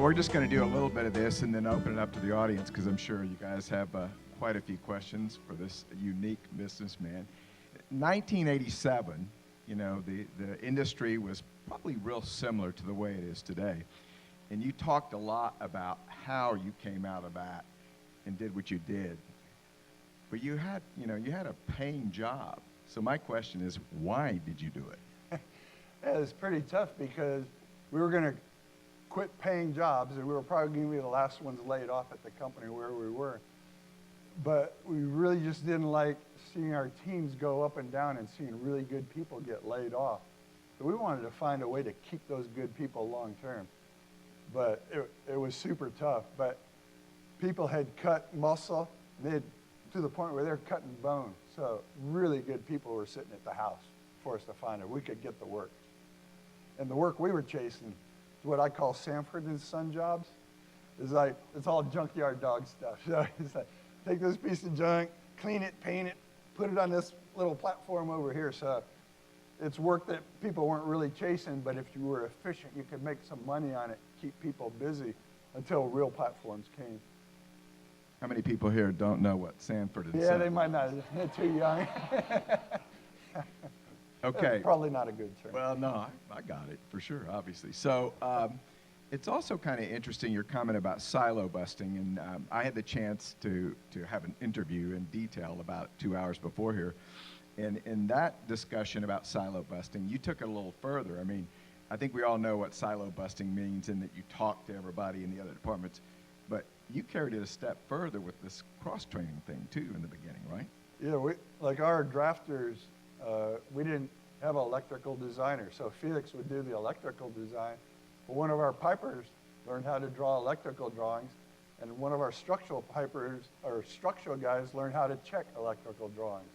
we're just going to do a little bit of this and then open it up to the audience because I'm sure you guys have quite a few questions for this unique businessman. 1987, you know, the industry was probably real similar to the way it is today. And you talked a lot about how you came out of that and did what you did. But you had, you know, you had a paying job. So my question is, why did you do it? Yeah, it was pretty tough because we were going to quit paying jobs, and we were probably going to be the last ones laid off at the company where we were. But we really just didn't like seeing our teams go up and down and seeing really good people get laid off. So we wanted to find a way to keep those good people long term. But it was super tough. But people had cut muscle to the point where they're cutting bone. So really good people were sitting at the house for us to find it. We could get the work. And the work we were chasing is what I call Sanford and Son jobs. It's like, it's all junkyard dog stuff. So it's like, take this piece of junk, clean it, paint it, put it on this little platform over here. So it's work that people weren't really chasing, but if you were efficient, you could make some money on it, keep people busy until real platforms came. How many people here don't know what Sanford and Son? Yeah, they might not. They're too young. Okay. Probably not a good term. Well, no, I got it for sure, obviously. So it's also kind of interesting, your comment about silo busting, and I had the chance to have an interview in detail about 2 hours before here. And in that discussion about silo busting, you took it a little further. I mean, I think we all know what silo busting means and that you talk to everybody in the other departments, but you carried it a step further with this cross-training thing too in the beginning, right? Yeah, like our drafters, we didn't have an electrical designer, so Felix would do the electrical design. But one of our pipers learned how to draw electrical drawings, and one of our structural pipers, or structural guys, learned how to check electrical drawings.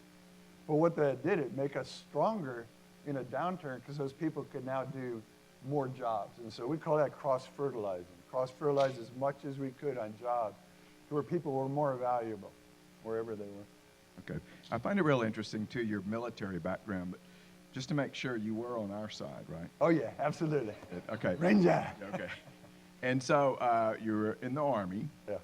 But what that did, it make us stronger in a downturn because those people could now do more jobs. And so we call that cross-fertilizing. Cross-fertilize as much as we could on jobs to where people were more valuable wherever they were. Okay. I find it real interesting, too, your military background, but just to make sure you were on our side, right? Oh, yeah, absolutely. Okay. Ranger. Okay. And so you were in the Army. Yeah.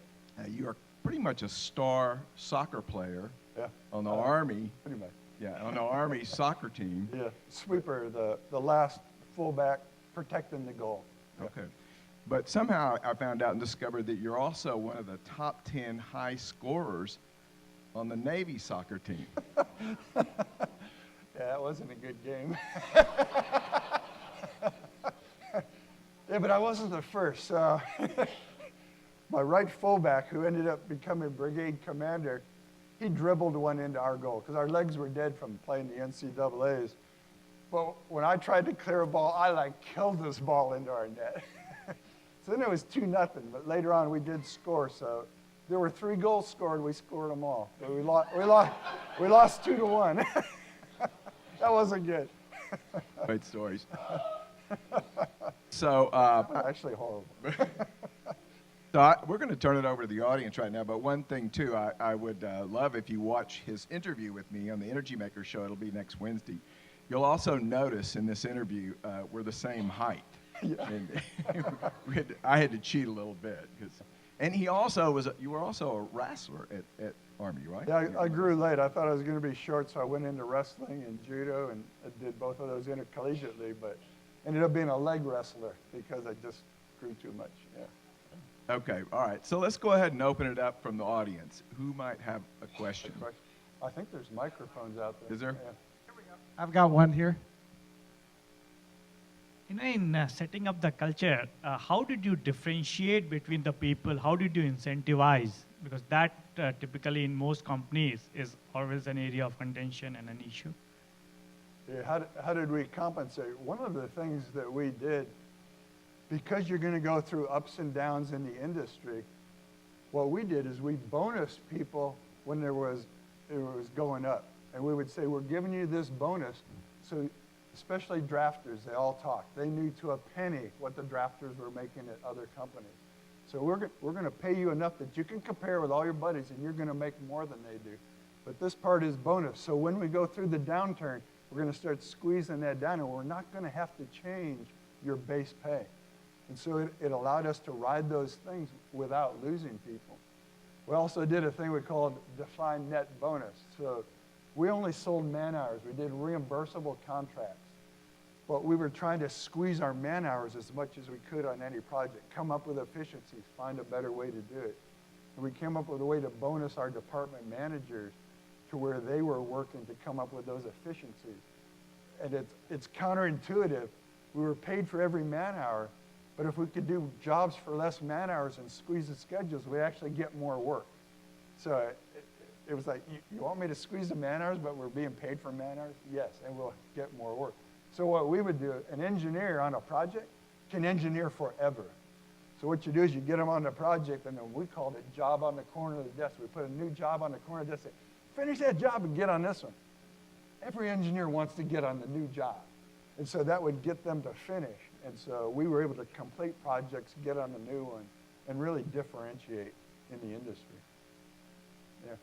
You are pretty much a star soccer player. Yeah. On the Army. Pretty much. Yeah, on the Army soccer team. Yeah, sweeper, the last fullback protecting the goal. Okay. But somehow I found out and discovered that you're also one of the top 10 high scorers on the Navy soccer team. Yeah, that wasn't a good game. Yeah, but I wasn't the first. My right fullback, who ended up becoming brigade commander, he dribbled one into our goal because our legs were dead from playing the NCAAs. But when I tried to clear a ball, I killed this ball into our net. So then it was 2-0, but later on we did score. So there were 3 goals scored, we scored them all. But we lost 2-1. That wasn't good. Great stories. So actually horrible. So we're going to turn it over to the audience right now, but one thing, too, I would love if you watch his interview with me on the Energy Maker Show. It'll be next Wednesday. You'll also notice in this interview we're the same height. Yeah. And I had to cheat a little bit. And you were also a wrestler at Army, right? Yeah, I grew late. I thought I was going to be short, so I went into wrestling and judo, and I did both of those intercollegiately, but ended up being a leg wrestler because I just grew too much, yeah. Okay, all right. So let's go ahead and open it up from the audience. Who might have a question? I think there's microphones out there. Is there? Yeah. Here we go. I've got one here. In setting up the culture, how did you differentiate between the people? How did you incentivize? Because that typically in most companies is always an area of contention and an issue. Yeah, how did we compensate? One of the things that we did, because you're going to go through ups and downs in the industry, what we did is we bonused people when it was going up. And we would say, we're giving you this bonus. So especially drafters, they all talked. They knew to a penny what the drafters were making at other companies. So we're going to pay you enough that you can compare with all your buddies and you're going to make more than they do. But this part is bonus. So when we go through the downturn, we're going to start squeezing that down, and we're not going to have to change your base pay. And so it allowed us to ride those things without losing people. We also did a thing we called defined net bonus. So we only sold man hours. We did reimbursable contracts. But we were trying to squeeze our man hours as much as we could on any project, come up with efficiencies, find a better way to do it. And we came up with a way to bonus our department managers to where they were working to come up with those efficiencies. And it's counterintuitive. We were paid for every man hour, but if we could do jobs for less man hours and squeeze the schedules, we actually get more work. So it was like, you want me to squeeze the man hours, but we're being paid for man hours? Yes, and we'll get more work. So what we would do, an engineer on a project can engineer forever. So what you do is you get them on the project, and then we called it job on the corner of the desk. We put a new job on the corner of the desk, say, finish that job and get on this one. Every engineer wants to get on the new job. And so that would get them to finish. And so we were able to complete projects, get on the new one, and really differentiate in the industry. Yeah.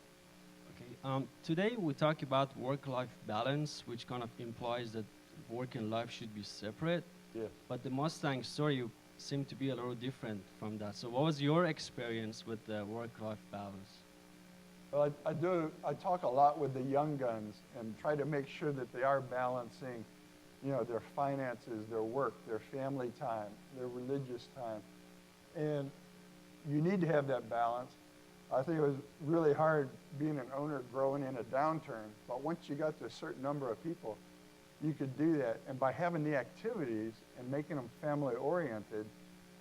Okay. Today we talk about work-life balance, which kind of implies that work and life should be separate. Yeah. But the Mustang story seemed to be a little different from that. So what was your experience with the work-life balance? Well, I talk a lot with the young guns and try to make sure that they are balancing, their finances, their work, their family time, their religious time. And you need to have that balance. I think it was really hard being an owner growing in a downturn, but once you got to a certain number of people, you could do that. And by having the activities and making them family-oriented,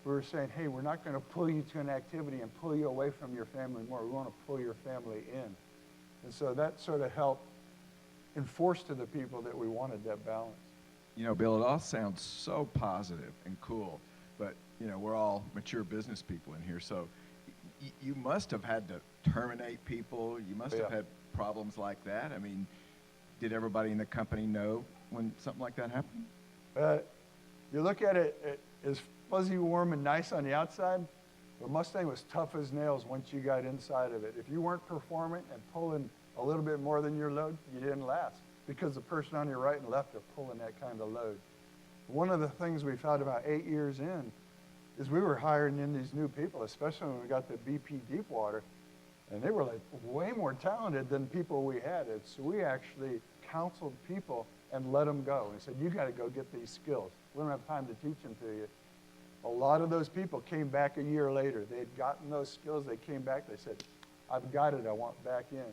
we were saying, hey, we're not going to pull you to an activity and pull you away from your family more. We want to pull your family in. And so that sort of helped enforce to the people that we wanted that balance. Bill, it all sounds so positive and cool, but, we're all mature business people in here, so you must have had to terminate people. You must have had problems like that. I mean, did everybody in the company know when something like that happened? You look at it as fuzzy, warm, and nice on the outside. The Mustang was tough as nails once you got inside of it. If you weren't performing and pulling a little bit more than your load, you didn't last because the person on your right and left are pulling that kind of load. One of the things we found about 8 years in is we were hiring in these new people, especially when we got the BP Deepwater, and they were like way more talented than people we had. And so we actually counseled people and let them go. We said, you got to go get these skills. We don't have time to teach them to you. A lot of those people came back a year later. They had gotten those skills. They came back. They said, I've got it. I want back in.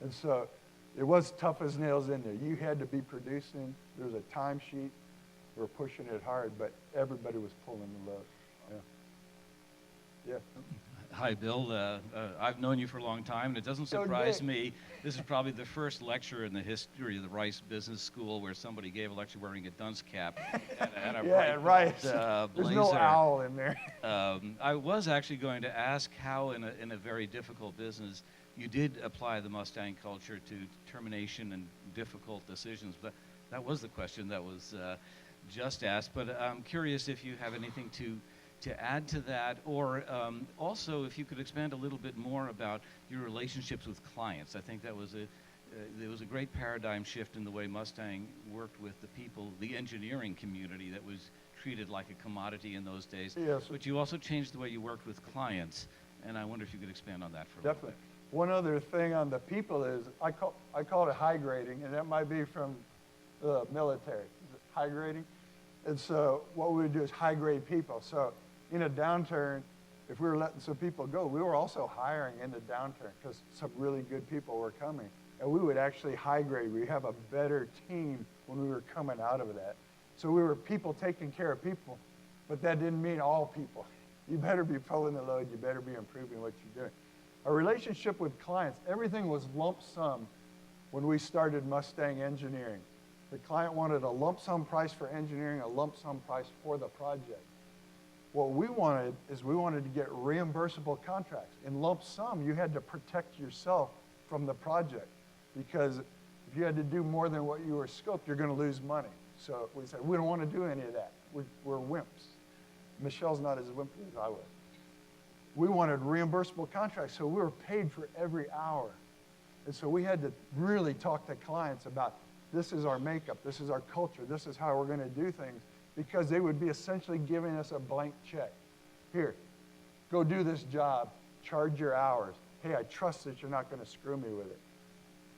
And so it was tough as nails in there. You had to be producing. There was a timesheet. We were pushing it hard, but everybody was pulling the load. Yeah. Hi, Bill. I've known you for a long time, and it doesn't surprise me. This is probably the first lecture in the history of the Rice Business School where somebody gave a lecture wearing a dunce cap and a Rice. blazer. There's no owl in there. I was actually going to ask how, in a very difficult business, you did apply the Mustang culture to termination and difficult decisions. But that was the question that was just asked. But I'm curious if you have anything to add to that, or also if you could expand a little bit more about your relationships with clients. I think that was there was a great paradigm shift in the way Mustang worked with the people, the engineering community that was treated like a commodity in those days. Yes. But you also changed the way you worked with clients, and I wonder if you could expand on that for a Definitely. little bit. One other thing on the people is I call it high grading, and that might be from the military. High grading. And so what we would do is high grade people. So in a downturn, if we were letting some people go, we were also hiring in the downturn because some really good people were coming. And we would actually high grade. We have a better team when we were coming out of that. So we were people taking care of people, but that didn't mean all people. You better be pulling the load. You better be improving what you're doing. Our relationship with clients, everything was lump sum when we started Mustang Engineering. The client wanted a lump sum price for engineering, a lump sum price for the project. What we wanted is we wanted to get reimbursable contracts. In lump sum, you had to protect yourself from the project because if you had to do more than what you were scoped, you're going to lose money. So we said, we don't want to do any of that. We're wimps. Michelle's not as wimpy as I was. We wanted reimbursable contracts, so we were paid for every hour. And so we had to really talk to clients about this is our makeup, this is our culture, this is how we're going to do things. because they would be essentially giving us a blank check. Here, go do this job, charge your hours. Hey, I trust that you're not going to screw me with it.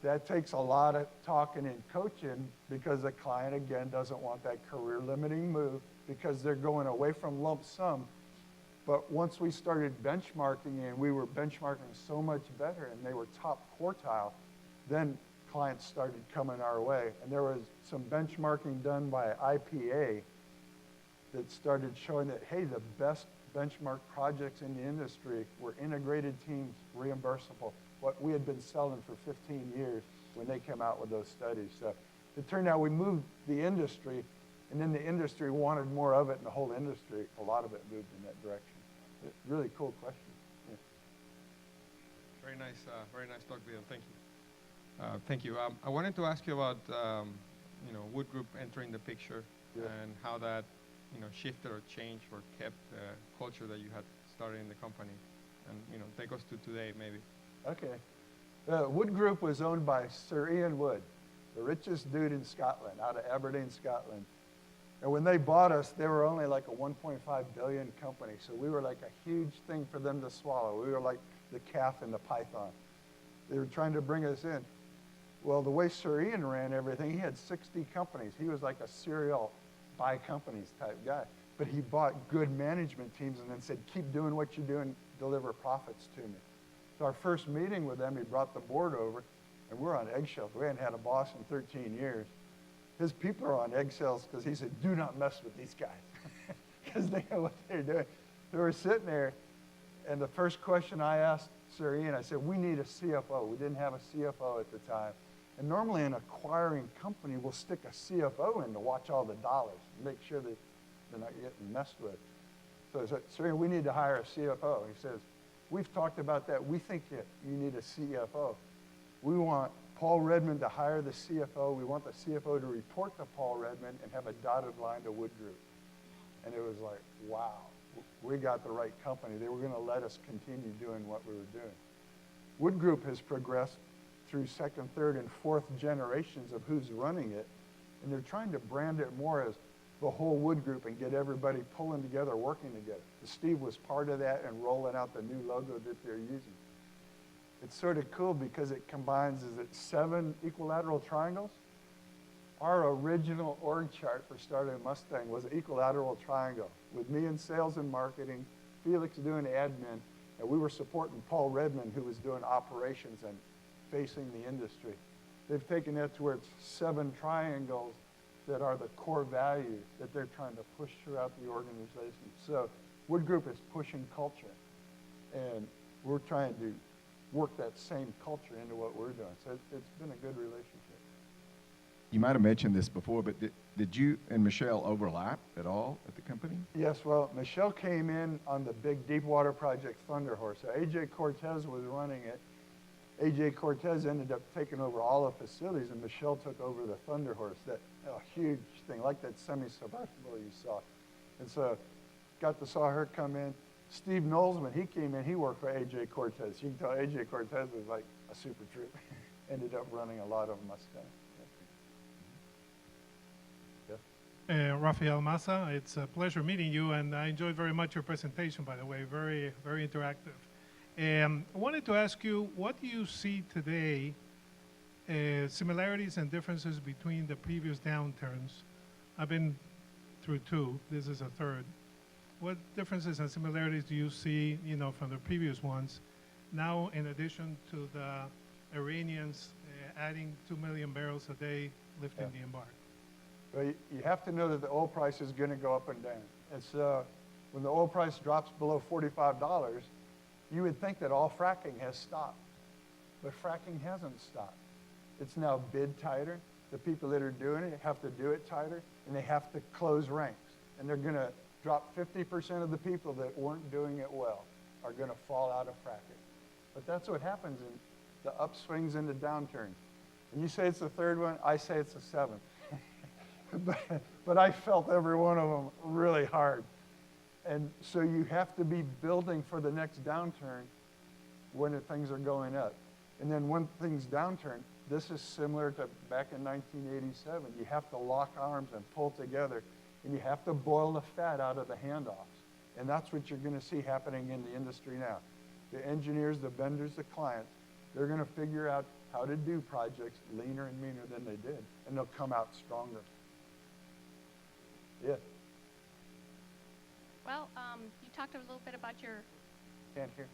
That takes a lot of talking and coaching because the client, again, doesn't want that career-limiting move because they're going away from lump sum. But once we started benchmarking and we were benchmarking so much better and they were top quartile, then clients started coming our way. And there was some benchmarking done by IPA that started showing that, hey, the best benchmark projects in the industry were integrated teams, reimbursable, what we had been selling for 15 years when they came out with those studies. So it turned out we moved the industry, and then the industry wanted more of it, and the whole industry, a lot of it moved in that direction. Really cool question. Yeah. Very nice talk, Bill. Thank you. Thank you. I wanted to ask you about, Wood Group entering the picture and how that, shifted or changed or kept the culture that you had started in the company, and take us to today, maybe. Okay. Wood Group was owned by Sir Ian Wood, the richest dude in Scotland, out of Aberdeen, Scotland. And when they bought us, they were only like a 1.5 billion company. So we were like a huge thing for them to swallow. We were like the calf and the python. They were trying to bring us in. Well, the way Sir Ian ran everything, he had 60 companies. He was like a serial buy companies type guy. But he bought good management teams and then said, keep doing what you're doing, deliver profits to me. So our first meeting with them, he brought the board over, and we're on eggshells. We hadn't had a boss in 13 years. His people are on eggshells because he said, do not mess with these guys because they know what they're doing. So we're sitting there, and the first question I asked Sir Ian, I said, we need a CFO. We didn't have a CFO at the time. And normally an acquiring company will stick a CFO in to watch all the dollars, make sure that they're not getting messed with. So I said, Sir Ian, we need to hire a CFO. He says, we've talked about that. We think that you need a CFO. We want Paul Redmond to hire the CFO. We want the CFO to report to Paul Redmond and have a dotted line to Wood Group. And it was like, wow, we got the right company. They were going to let us continue doing what we were doing. Wood Group has progressed through second, third, and fourth generations of who's running it. And they're trying to brand it more as the whole Wood Group and get everybody pulling together, working together. Steve was part of that and rolling out the new logo that they're using. It's sort of cool because it combines, 7 equilateral triangles? Our original org chart for starting Mustang was an equilateral triangle with me in sales and marketing, Felix doing admin, and we were supporting Paul Redmond, who was doing operations and facing the industry. They've taken that to where it's 7 triangles that are the core values that they're trying to push throughout the organization. So Wood Group is pushing culture, and we're trying to work that same culture into what we're doing. So it's been a good relationship. You might have mentioned this before, but did you and Michelle overlap at all at the company? Yes, well, Michelle came in on the big deep water project Thunder Horse. So A.J. Cortez was running it. A.J. Cortez ended up taking over all the facilities, and Michelle took over the Thunder Horse, that huge thing, like that semi-submersible you saw. And so got to saw her come in. Steve Knowlesman, he came in, he worked for A.J. Cortez. You can tell A.J. Cortez was like a super troop. Ended up running a lot of Mustang. Rafael Massa, it's a pleasure meeting you, and I enjoyed very much your presentation, by the way, very, very interactive. I wanted to ask you, what do you see today, similarities and differences between the previous downturns? I've been through 2, this is a 3rd. What differences and similarities do you see, from the previous ones, now in addition to the Iranians adding 2 million barrels a day lifting the embargo? Well, you have to know that the oil price is going to go up and down. And so when the oil price drops below $45, you would think that all fracking has stopped. But fracking hasn't stopped. It's now bid tighter. The people that are doing it have to do it tighter, and they have to close ranks. And they're going to drop 50% of the people that weren't doing it well are going to fall out of fracking. But that's what happens in the upswings and the downturns. And you say it's the 3rd one, I say it's the 7th. But I felt every one of them really hard. And so you have to be building for the next downturn when things are going up. And then when things downturn, this is similar to back in 1987. You have to lock arms and pull together and you have to boil the fat out of the handoffs. And that's what you're going to see happening in the industry now. The engineers, the vendors, the clients, they're going to figure out how to do projects leaner and meaner than they did, and they'll come out stronger. Yeah, Well, you talked a little bit about your, can't hear.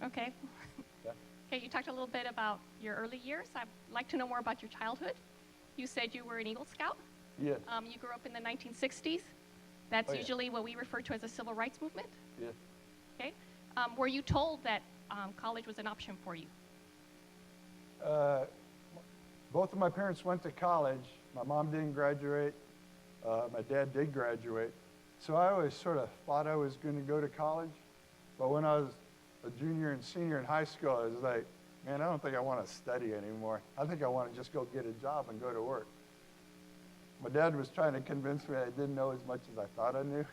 okay. Yeah. Okay, you talked a little bit about your early years. I'd like to know more about your childhood. You said you were an Eagle Scout. Yes, You grew up in the 1960s. That's Oh, yeah. usually what we refer to as the civil rights movement. yes. Okay. Were you told that college was an option for you? Both of my parents went to college. My mom didn't graduate. My dad did graduate. So I always sort of thought I was going to go to college. But when I was a junior and senior in high school, I was like, man, I don't think I want to study anymore. I think I want to just go get a job and go to work. My dad was trying to convince me I didn't know as much as I thought I knew.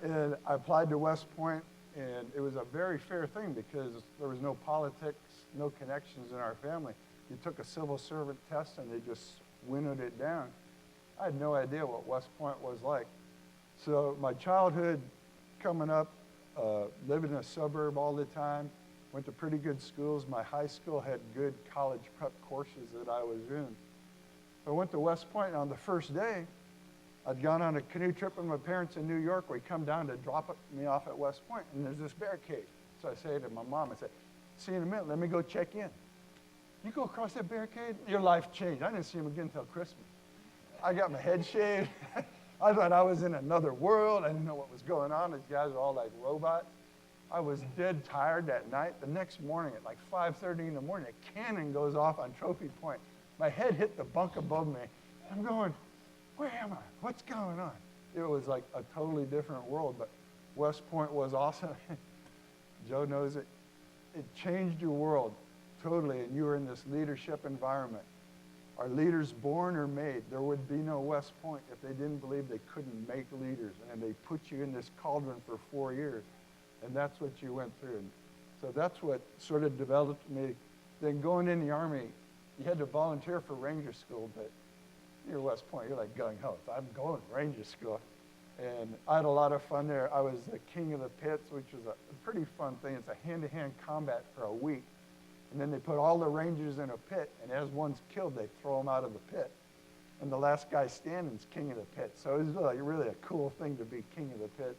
And I applied to West Point, and it was a very fair thing because there was no politics, no connections in our family. You took a civil servant test, and they just winnowed it down. I had no idea what West Point was like. So my childhood coming up, living in a suburb all the time, went to pretty good schools. My high school had good college prep courses that I was in. I went to West Point, and on the first day, I'd gone on a canoe trip with my parents in New York. We come down to drop me off at West Point, and there's this barricade. So I say to my mom, I said, see you in a minute, let me go check in. You go across that barricade, your life changed. I didn't see him again until Christmas. I got my head shaved. I thought I was in another world. I didn't know what was going on. These guys were all like robots. I was dead tired that night. The next morning at like 5:30 in the morning, a cannon goes off on Trophy Point. My head hit the bunk above me. I'm going, where am I? What's going on? It was like a totally different world, but West Point was awesome. Joe knows it. It changed your world totally, and you were in this leadership environment. Are leaders born or made? There would be no West Point if they didn't believe they couldn't make leaders, and they put you in this cauldron for 4 years, and that's what you went through. And so that's what sort of developed me. Then going in the Army, you had to volunteer for Ranger School, but you're West Point, you're like gung-ho. I'm going to Ranger School. And I had a lot of fun there. I was the king of the pits, which was a pretty fun thing. It's a hand-to-hand combat for a week. And then they put all the Rangers in a pit, and as one's killed, they throw them out of the pit. And the last guy standing is king of the pit. So it was really a cool thing to be king of the pits.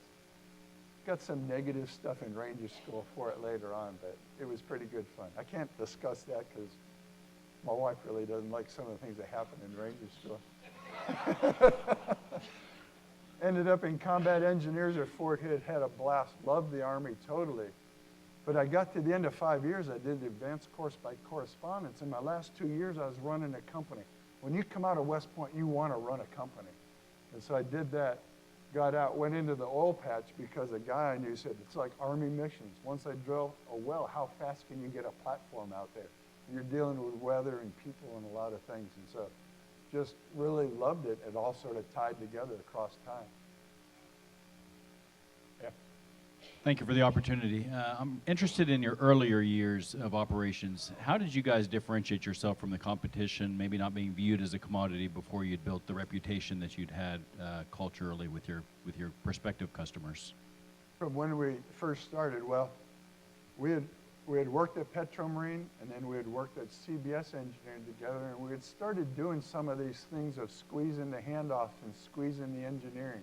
Got some negative stuff in Ranger School for it later on, but it was pretty good fun. I can't discuss that because my wife really doesn't like some of the things that happen in Ranger School. Ended up in combat engineers at Fort Hood, had a blast, loved the Army totally. But I got to the end of 5 years, I did the advanced course by correspondence. In my last 2 years, I was running a company. When you come out of West Point, you want to run a company. And so I did that, got out, went into the oil patch because a guy I knew said, it's like Army missions. Once I drill a well, how fast can you get a platform out there? And you're dealing with weather and people and a lot of things. And so just really loved it. It all sort of tied together across time. Yeah. Thank you for the opportunity. I'm interested in your earlier years of operations. How did you guys differentiate yourself from the competition, maybe not being viewed as a commodity before you'd built the reputation that you'd had culturally with your prospective customers? From when we first started, well, we had worked at Petromarine, and then we had worked at CBS Engineering together, and we had started doing some of these things of squeezing the handoffs and squeezing the engineering.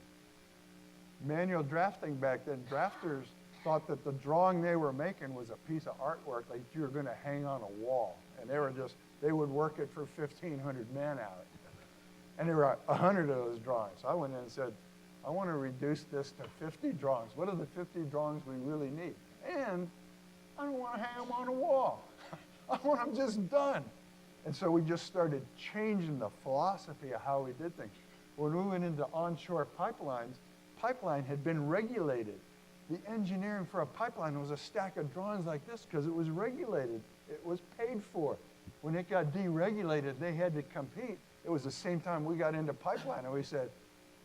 Manual drafting back then, drafters thought that the drawing they were making was a piece of artwork like you were going to hang on a wall. And they would work it for 1,500 man hours. And there were 100 of those drawings. So I went in and said, I want to reduce this to 50 drawings. What are the 50 drawings we really need? And I don't want to hang them on a wall. I want them just done. And so we just started changing the philosophy of how we did things. When we went into onshore pipelines, pipeline had been regulated. The engineering for a pipeline was a stack of drawings like this because it was regulated. It was paid for. When it got deregulated, they had to compete. It was the same time we got into pipeline, and we said,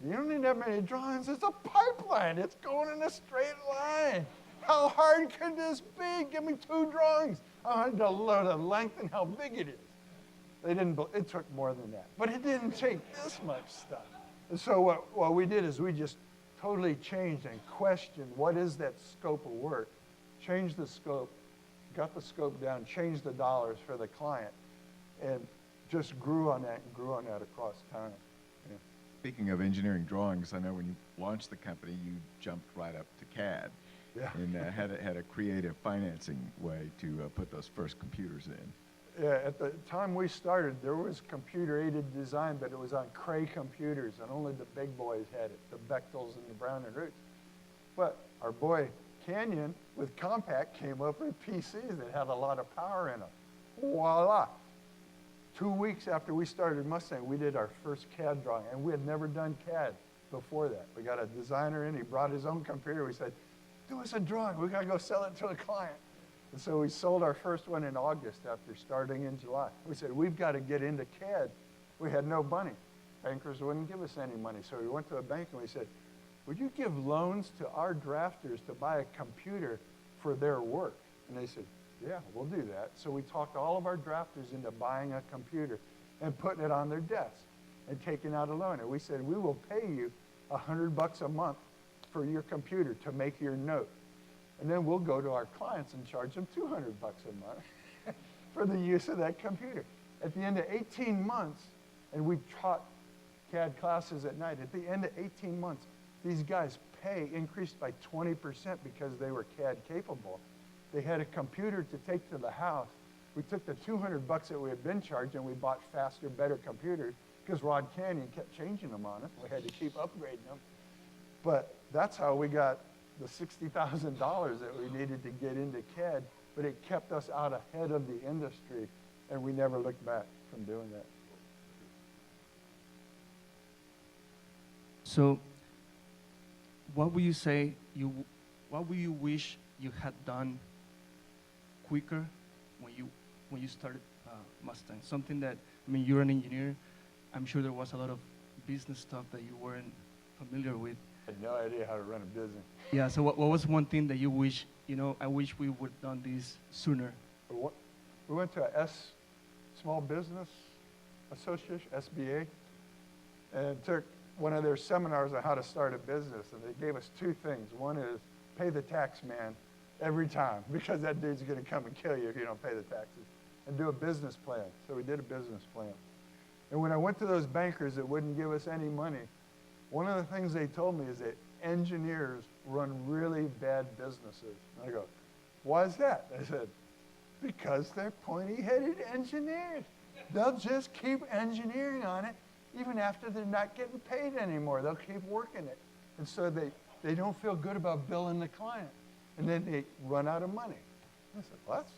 you don't need that many drawings. It's a pipeline. It's going in a straight line. How hard could this be? Give me 2 drawings. I want to know the length and how big it is. They didn't, it took more than that. But it didn't take this much stuff. And so what we did is we just totally changed and questioned what is that scope of work, changed the scope, got the scope down, changed the dollars for the client, and just grew on that and grew on that across time. Yeah. Speaking of engineering drawings, I know when you launched the company, you jumped right up to CAD. Yeah. And had a creative financing way to put those first computers in. Yeah, at the time we started, there was computer-aided design, but it was on Cray computers, and only the big boys had it, the Bechtels and the Brown and Roots. But our boy Canyon with Compaq came up with PCs that had a lot of power in them. Voila! 2 weeks after we started Mustang, we did our first CAD drawing, and we had never done CAD before that. We got a designer in, he brought his own computer, we said, do us a drawing, we gotta go sell it to a client. And so we sold our first one in August after starting in July. We said, we've got to get into CAD. We had no money. Bankers wouldn't give us any money. So we went to a bank and we said, would you give loans to our drafters to buy a computer for their work? And they said, yeah, we'll do that. So we talked all of our drafters into buying a computer and putting it on their desk and taking out a loan. And we said, we will pay you $100 a month for your computer to make your note. And then we'll go to our clients and charge them $200 a month for the use of that computer. At the end of 18 months, and we taught CAD classes at night, at the end of 18 months, these guys' pay increased by 20% because they were CAD capable. They had a computer to take to the house. We took the $200 that we had been charged and we bought faster, better computers because Rod Canyon kept changing them on us. We had to keep upgrading them. But that's how we got the $60,000 that we needed to get into CAD, but it kept us out ahead of the industry, and we never looked back from doing that. So, what would you say what would you wish you had done quicker when you started Mustang? Something that, I mean, you're an engineer. I'm sure there was a lot of business stuff that you weren't familiar with. I had no idea how to run a business. Yeah, so what was one thing that you wish, I wish we would have done this sooner? We went to a Small Business Association, SBA, and took one of their seminars on how to start a business, and they gave us two things. One is pay the tax man every time, because that dude's gonna come and kill you if you don't pay the taxes, and do a business plan. So we did a business plan. And when I went to those bankers that wouldn't give us any money, one of the things they told me is that engineers run really bad businesses. And I go, why is that? I said, because they're pointy-headed engineers. They'll just keep engineering on it even after they're not getting paid anymore. They'll keep working it. And so they don't feel good about billing the client. And then they run out of money. I said, well, that's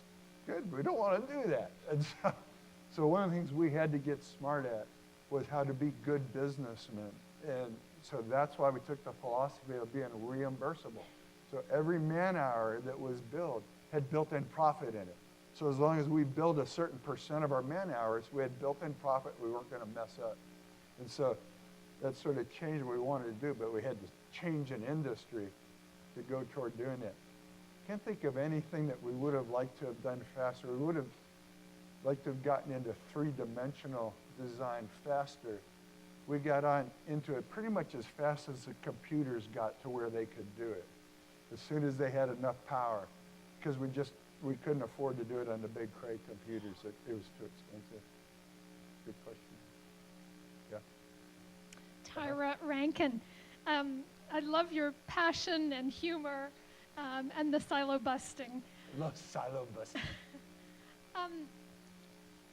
good. We don't want to do that. And so one of the things we had to get smart at was how to be good businessmen. And so that's why we took the philosophy of being reimbursable. So every man hour that was billed had built-in profit in it. So as long as we billed a certain percent of our man hours, we had built-in profit, we weren't going to mess up. And so that sort of changed what we wanted to do, but we had to change an industry to go toward doing that. Can't think of anything that we would have liked to have done faster. We would have liked to have gotten into three-dimensional design faster. We got on into it pretty much as fast as the computers got to where they could do it. As soon as they had enough power, because we couldn't afford to do it on the big Cray computers. It was too expensive. Good question. Yeah. Tyra Rankin, I love your passion and humor and the silo busting. I love silo busting.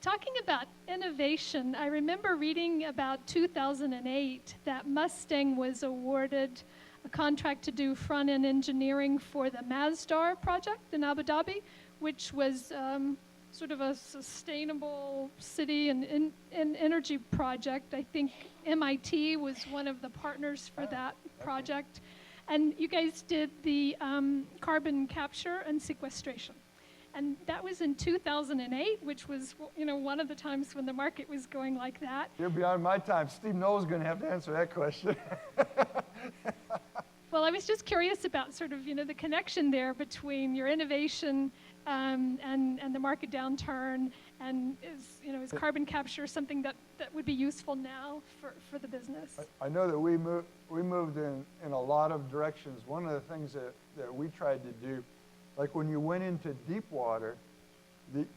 Talking about innovation, I remember reading about 2008 that Mustang was awarded a contract to do front-end engineering for the Masdar project in Abu Dhabi, which was sort of a sustainable city and energy project. I think MIT was one of the partners for that project. And you guys did the carbon capture and sequestration. And that was in 2008, which was, one of the times when the market was going like that. You're beyond my time. Steve Noel's going to have to answer that question. Well, I was just curious about sort of, the connection there between your innovation and the market downturn, and is carbon capture something that would be useful now for the business? I know that we moved in a lot of directions. One of the things that we tried to do, like when you went into deep water,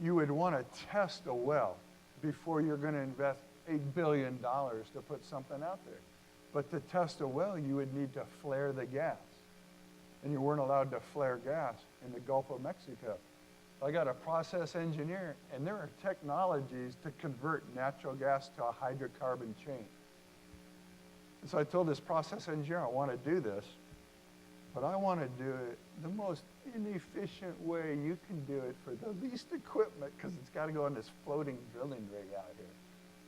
you would want to test a well before you're going to invest $8 billion to put something out there. But to test a well, you would need to flare the gas. And you weren't allowed to flare gas in the Gulf of Mexico. I got a process engineer, and there are technologies to convert natural gas to a hydrocarbon chain. And so I told this process engineer, I want to do this, but I want to do it the most inefficient way you can do it for the least equipment, because it's got to go on this floating drilling rig out here.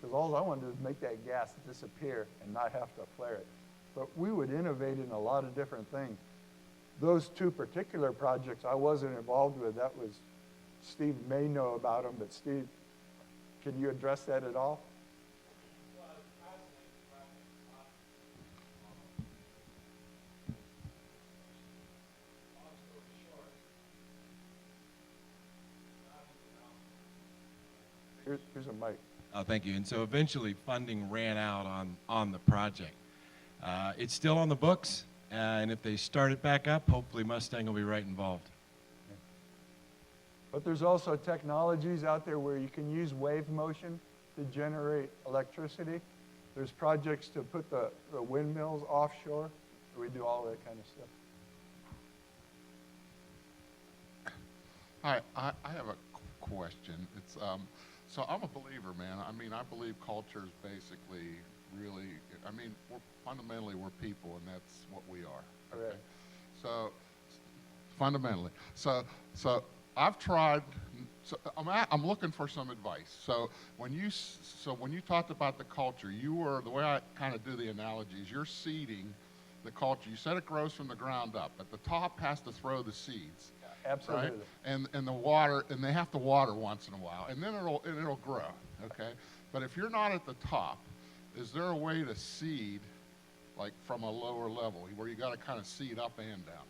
Because all I want to do is make that gas disappear and not have to flare it. But we would innovate in a lot of different things. Those two particular projects I wasn't involved with. That was, Steve may know about them, but Steve, can you address that at all? Here's a mic. Thank you. And so eventually funding ran out on the project. It's still on the books, and if they start it back up, hopefully Mustang will be right involved. But there's also technologies out there where you can use wave motion to generate electricity. There's projects to put the windmills offshore. We do all that kind of stuff. Hi, I have a question. It's so I'm a believer, man. I mean, I believe culture is basically really. I mean, fundamentally we're people, and that's what we are. Okay. Right. So fundamentally, so I've tried. So I'm looking for some advice. So when you talked about the culture, you were, the way I kind of do the analogies, you're seeding the culture. You said it grows from the ground up. At the top has to throw the seeds. Absolutely. Right? And the water, and they have to water once in a while, and then it'll grow. Okay. But if you're not at the top, is there a way to seed, like from a lower level, where you got to kind of seed up and down?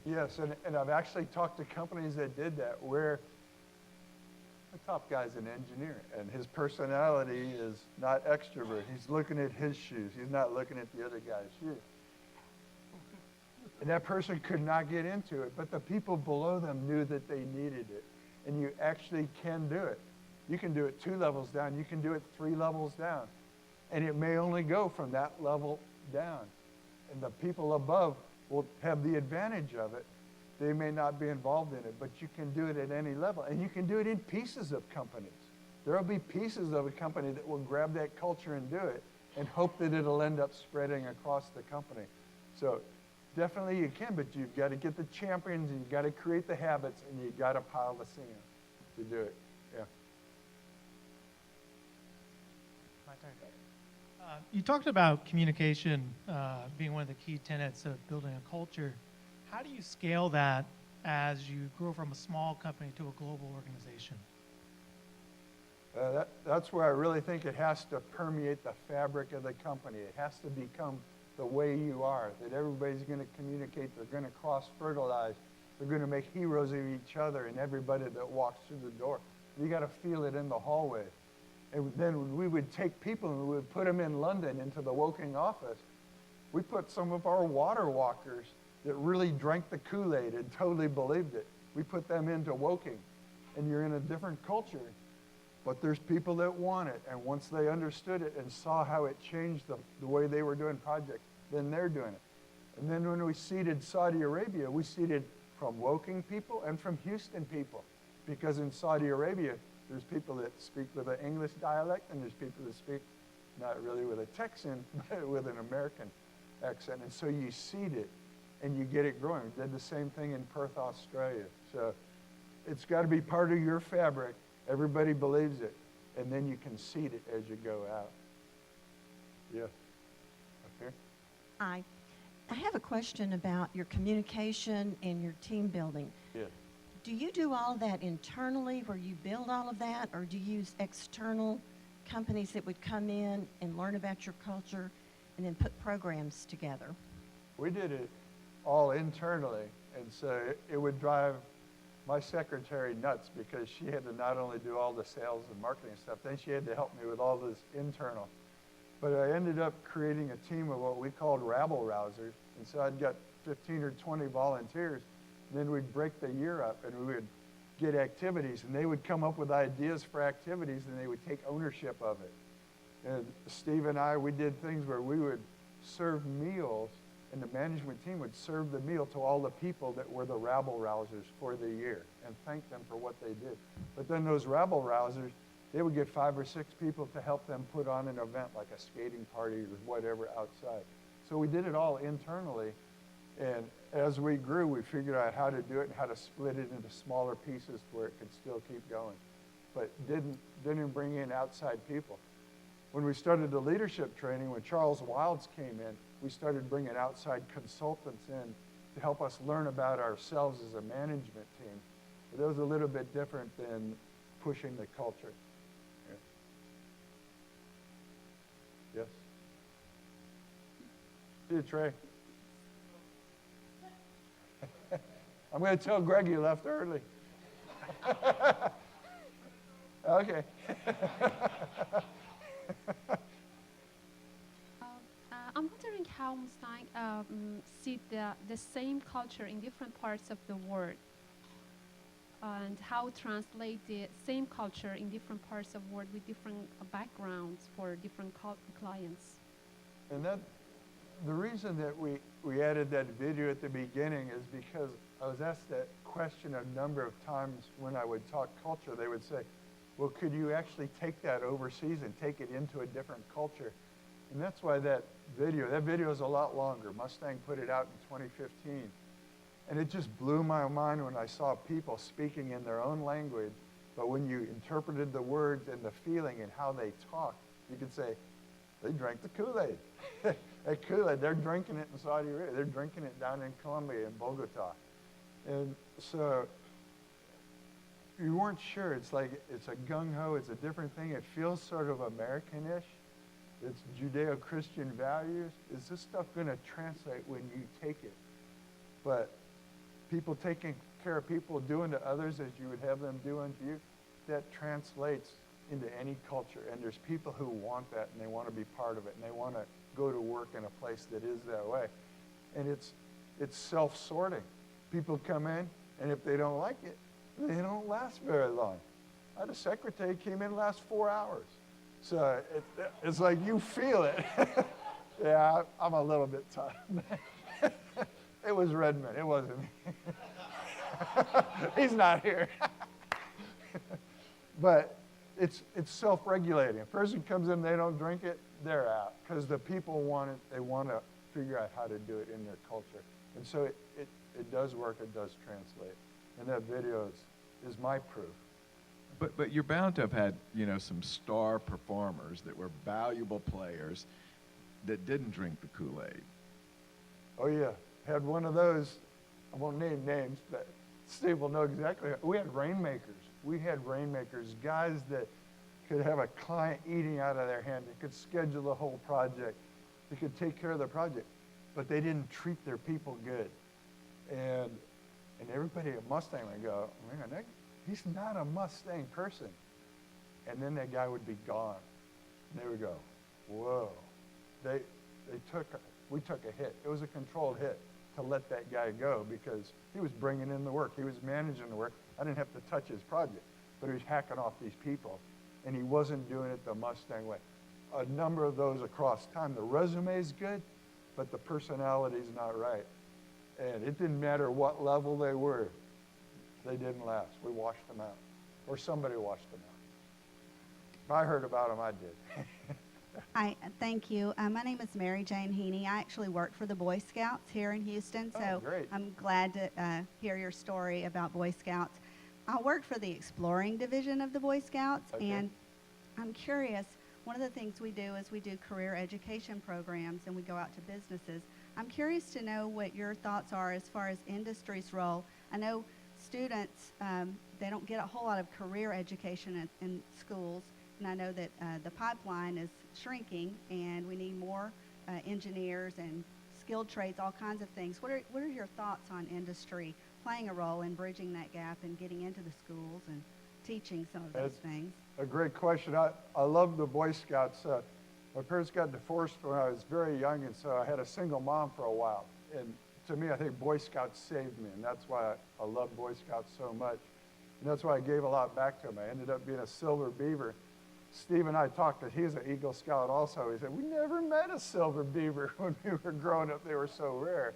Yes, and I've actually talked to companies that did that, where the top guy's an engineer, and his personality is not extrovert. He's looking at his shoes. He's not looking at the other guy's shoes. And that person could not get into it, but the people below them knew that they needed it. And you actually can do it. You can do it 2 levels down. You can do it 3 levels down. And it may only go from that level down. And the people above will have the advantage of it. They may not be involved in it, but you can do it at any level. And you can do it in pieces of companies. There will be pieces of a company that will grab that culture and do it and hope that it'll end up spreading across the company. So definitely you can, but you've got to get the champions, and you've got to create the habits, and you've got to pile the sand to do it. Yeah. My turn. You talked about communication being one of the key tenets of building a culture. How do you scale that as you grow from a small company to a global organization? That's where I really think it has to permeate the fabric of the company. It has to become the way you are, that everybody's going to communicate, they're going to cross-fertilize, they're going to make heroes of each other and everybody that walks through the door. You got to feel it in the hallway. And then we would take people and we would put them in London into the Woking office. We put some of our water walkers that really drank the Kool-Aid and totally believed it. We put them into Woking, and you're in a different culture. But there's people that want it, and once they understood it and saw how it changed the way they were doing projects, then they're doing it. And then when we seeded Saudi Arabia, we seeded from Woking people and from Houston people. Because in Saudi Arabia, there's people that speak with an English dialect, and there's people that speak not really with a Texan, but with an American accent. And so you seed it, and you get it growing. We did the same thing in Perth, Australia. So it's got to be part of your fabric. Everybody believes it, and then you can seed it as you go out. Yeah. Up here. Hi. I have a question about your communication and your team building. Yeah. Do you do all of that internally, where you build all of that, or do you use external companies that would come in and learn about your culture and then put programs together? We did it all internally, and so it would drive my secretary nuts because she had to not only do all the sales and marketing stuff, then she had to help me with all this internal. But I ended up creating a team of what we called rabble rousers. And so I'd got 15 or 20 volunteers. And then we'd break the year up and we would get activities. And they would come up with ideas for activities and they would take ownership of it. And Steve and I, we did things where we would serve meals and the management team would serve the meal to all the people that were the rabble rousers for the year and thank them for what they did. But then those rabble rousers, they would get 5 or 6 people to help them put on an event like a skating party or whatever outside. So we did it all internally. And as we grew, we figured out how to do it and how to split it into smaller pieces where it could still keep going. But didn't bring in outside people. When we started the leadership training, when Charles Wilds came in, we started bringing outside consultants in to help us learn about ourselves as a management team. But that was a little bit different than pushing the culture. Yeah. Yes? See you, Trey. I'm going to tell Greg you left early. Okay. I'm wondering how Mustang see the same culture in different parts of the world and how translate the same culture in different parts of the world with different backgrounds for different clients. And the reason that we added that video at the beginning is because I was asked that question a number of times when I would talk culture. They would say, well, could you actually take that overseas and take it into a different culture? And that's why that video is a lot longer. Mustang put it out in 2015. And it just blew my mind when I saw people speaking in their own language, but when you interpreted the words and the feeling and how they talked, you could say, they drank the Kool-Aid. That Kool-Aid, they're drinking it in Saudi Arabia. They're drinking it down in Colombia, in Bogota. And so you weren't sure. It's like, it's a gung-ho, it's a different thing. It feels sort of American-ish. It's Judeo-Christian values. Is this stuff going to translate when you take it? But people taking care of people, doing to others as you would have them do unto you, that translates into any culture. And there's people who want that, and they want to be part of it, and they want to go to work in a place that is that way. And it's self-sorting. People come in, and if they don't like it, they don't last very long. I had a secretary came in last 4 hours. So it's like you feel it. Yeah, I'm a little bit tired. It was Redmond. It wasn't me. He's not here. But it's self-regulating. A person comes in, they don't drink it, they're out. Because the people want it. They want to figure out how to do it in their culture. And so it does work. It does translate. And that video is my proof. But you're bound to have had, some star performers that were valuable players that didn't drink the Kool-Aid. Oh, yeah. Had one of those, I won't name names, but Steve will know exactly. We had rainmakers. We had rainmakers, guys that could have a client eating out of their hand. They could schedule the whole project. They could take care of the project. But they didn't treat their people good. And everybody at Mustang would go, man, he's not a Mustang person. And then that guy would be gone. And they would go, whoa. We took a hit. It was a controlled hit to let that guy go because he was bringing in the work. He was managing the work. I didn't have to touch his project, but he was hacking off these people. And he wasn't doing it the Mustang way. A number of those across time. The resume's good, but the personality's not right. And it didn't matter what level they were. They didn't last. We washed them out. Or somebody washed them out. If I heard about them, I did. Hi, thank you. My name is Mary Jane Heaney. I actually work for the Boy Scouts here in Houston, so great. I'm glad to hear your story about Boy Scouts. I work for the Exploring Division of the Boy Scouts, and I'm curious, one of the things we do is we do career education programs, and we go out to businesses. I'm curious to know what your thoughts are as far as industry's role. I know students, they don't get a whole lot of career education in schools, and I know that the pipeline is shrinking, and we need more engineers and skilled trades, all kinds of things. What are your thoughts on industry playing a role in bridging that gap and getting into the schools and teaching some of those things? A great question. I love the Boy Scouts. My parents got divorced when I was very young, and so I had a single mom for a while. And to me, I think Boy Scouts saved me, and that's why I love Boy Scouts so much. And that's why I gave a lot back to them. I ended up being a silver beaver. Steve and I talked that he's an Eagle Scout also. He said, we never met a silver beaver when we were growing up. They were so rare.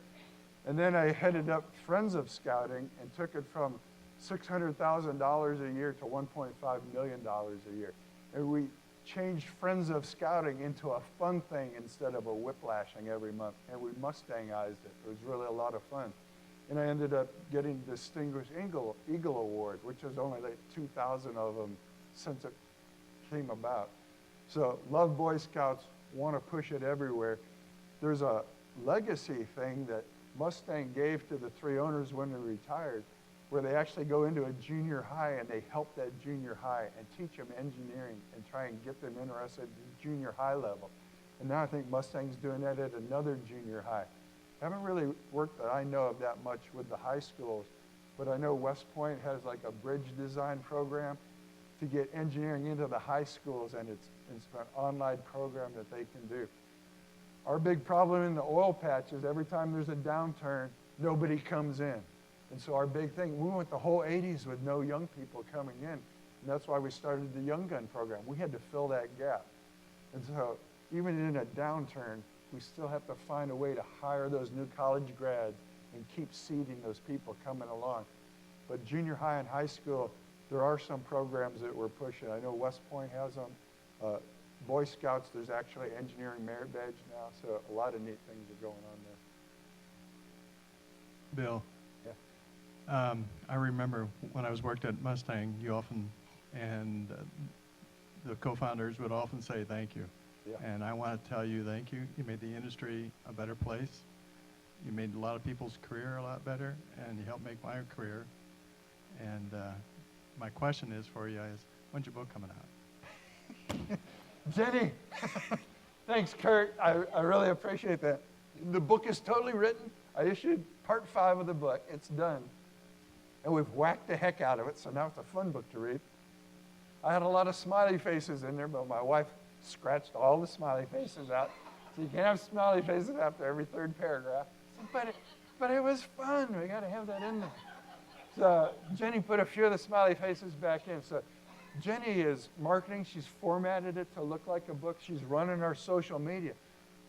And then I headed up Friends of Scouting and took it from $600,000 a year to $1.5 million a year. And we changed Friends of Scouting into a fun thing instead of a whiplashing every month. And we Mustangized it. It was really a lot of fun. And I ended up getting Distinguished Eagle Award, which is only like 2,000 of them since it came about. So love Boy Scouts, want to push it everywhere. There's a legacy thing that Mustang gave to the 3 owners when they retired, where they actually go into a junior high and they help that junior high and teach them engineering and try and get them interested at junior high level. And now I think Mustang's doing that at another junior high. Haven't really worked that I know of that much with the high schools, but I know West Point has like a bridge design program to get engineering into the high schools, and it's an online program that they can do. Our big problem in the oil patch is every time there's a downturn, nobody comes in. And so our big thing, we went the whole 80s with no young people coming in. And that's why we started the Young Gun program. We had to fill that gap. And so even in a downturn, we still have to find a way to hire those new college grads and keep seeding those people coming along. But junior high and high school, there are some programs that we're pushing. I know West Point has them. Boy Scouts, there's actually engineering merit badge now, so a lot of neat things are going on there. Bill. Yeah. I remember when I was worked at Mustang, you often, and the co-founders would often say thank you. Yeah. And I want to tell you thank you. You made the industry a better place. You made a lot of people's career a lot better, and you helped make my career. And my question is for you is, when's your book coming out? Jenny, thanks, Kurt. I really appreciate that. The book is totally written. I issued part 5 of the book. It's done. And we've whacked the heck out of it, so now it's a fun book to read. I had a lot of smiley faces in there, but my wife scratched all the smiley faces out. So you can't have smiley faces after every 3rd paragraph. But it was fun. We got to have that in there. So Jenny put a few of the smiley faces back in. So Jenny is marketing. She's formatted it to look like a book. She's running our social media.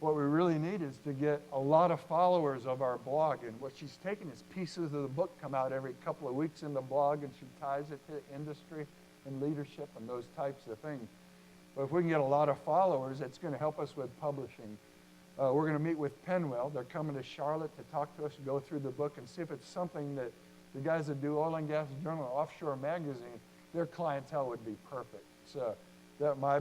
What we really need is to get a lot of followers of our blog. And what she's taken is pieces of the book come out every couple of weeks in the blog, and she ties it to industry and leadership and those types of things. But if we can get a lot of followers, it's going to help us with publishing. We're going to meet with Penwell. They're coming to Charlotte to talk to us, go through the book, and see if it's something that the guys that do Oil and Gas Journal, Offshore Magazine, their clientele would be perfect. So that might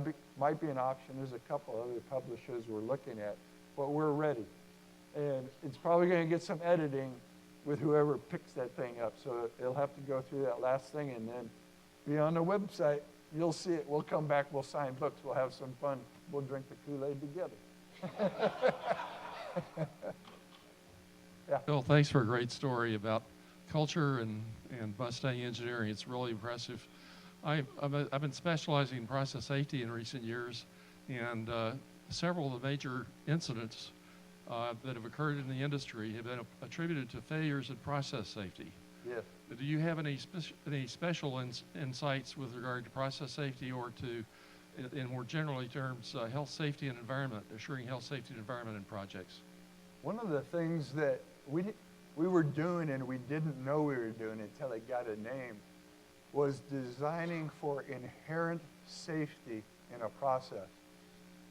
be an option. There's a couple other publishers we're looking at, but we're ready. And it's probably going to get some editing with whoever picks that thing up. So it'll have to go through that last thing and then be on the website. You'll see it. We'll come back. We'll sign books. We'll have some fun. We'll drink the Kool-Aid together. Yeah. Bill, thanks for a great story about culture and Mustang Engineering. It's really impressive. I've been specializing in process safety in recent years, and several of the major incidents that have occurred in the industry have been attributed to failures in process safety. Yes. Do you have any special insights with regard to process safety, or to, in more generally terms, health, safety, and environment, assuring health, safety, and environment in projects? One of the things that we were doing and we didn't know we were doing until it got a name was designing for inherent safety in a process.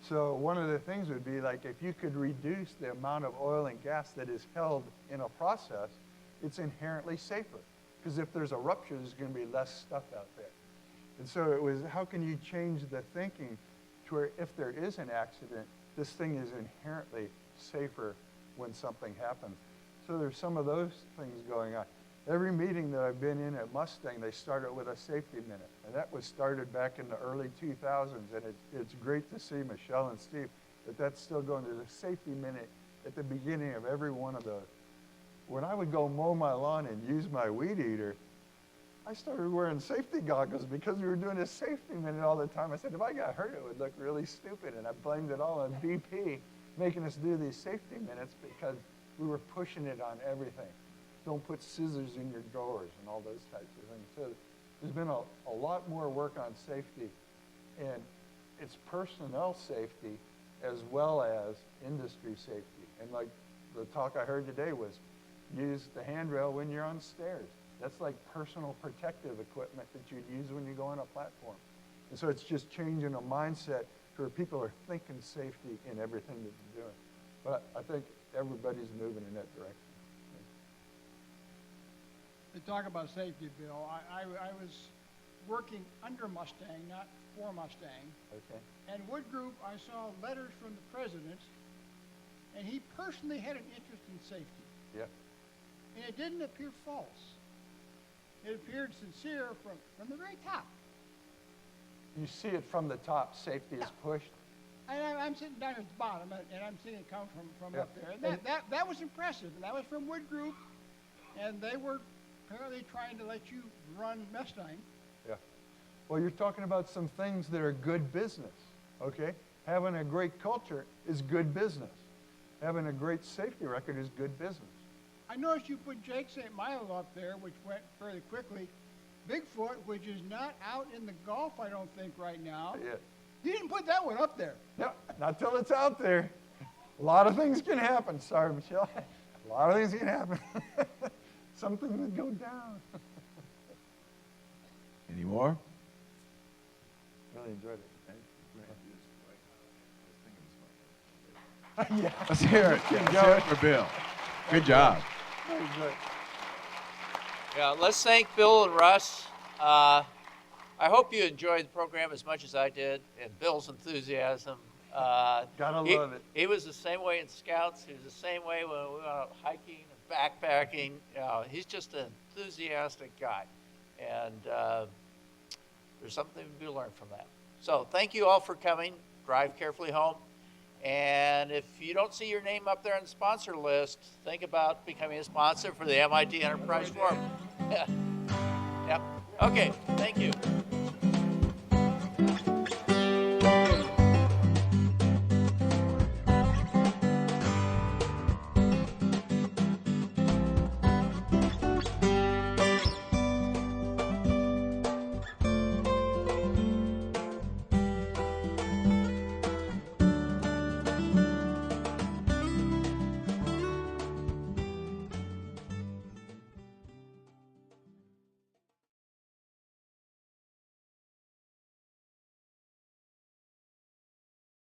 So one of the things would be like if you could reduce the amount of oil and gas that is held in a process, it's inherently safer. Because if there's a rupture, there's going to be less stuff out there. And so it was, how can you change the thinking to where if there is an accident, this thing is inherently safer when something happens. So there's some of those things going on. Every meeting that I've been in at Mustang, they start it with a safety minute. And that was started back in the early 2000s. And it's great to see Michelle and Steve that that's still going. There's a safety minute at the beginning of every one of those. when I would go mow my lawn and use my weed eater, I started wearing safety goggles because we were doing a safety minute all the time. I said, if I got hurt, it would look really stupid. And I blamed it all on BP making us do these safety minutes because we were pushing it on everything. Don't put scissors in your drawers and all those types of things. So there's been a lot more work on safety, and it's personnel safety as well as industry safety. And like the talk I heard today was use the handrail when you're on stairs. That's like personal protective equipment that you'd use when you go on a platform. And so it's just changing a mindset where people are thinking safety in everything that they're doing. But I think everybody's moving in that direction. To talk about safety, Bill, I was working under Mustang, not for Mustang. Okay. And Wood Group, I saw letters from the president, and he personally had an interest in safety. Yeah. And it didn't appear false. It appeared sincere from the very top. You see it from the top, safety is pushed. And I'm sitting down at the bottom, and I'm seeing it come from Yeah. up there. And that was impressive. And that was from Wood Group, and they were apparently trying to let you run Mustang. Yeah. Well, you're talking about some things that are good business, okay? Having a great culture is good business. Having a great safety record is good business. I noticed you put Jake St. Milo up there, which went fairly quickly. Bigfoot, which is not out in the Gulf, I don't think, right now. Yeah. You didn't put that one up there. No, not till it's out there. A lot of things can happen. Sorry, Michelle. A lot of things can happen. Something would go down. Any more? Really enjoyed it. Yeah. Let's hear it. Let's hear it for Bill. Good job. Very good. Yeah, let's thank Bill and Russ. I hope you enjoyed the program as much as I did, and Bill's enthusiasm. Gotta love it. He was the same way in Scouts. He was the same way when we went out hiking and backpacking. He's just an enthusiastic guy, and there's something to be learned from that. So thank you all for coming. Drive carefully home. And if you don't see your name up there on the sponsor list, think about becoming a sponsor for the MIT Enterprise Forum. Yeah. Yep. Okay. Thank you.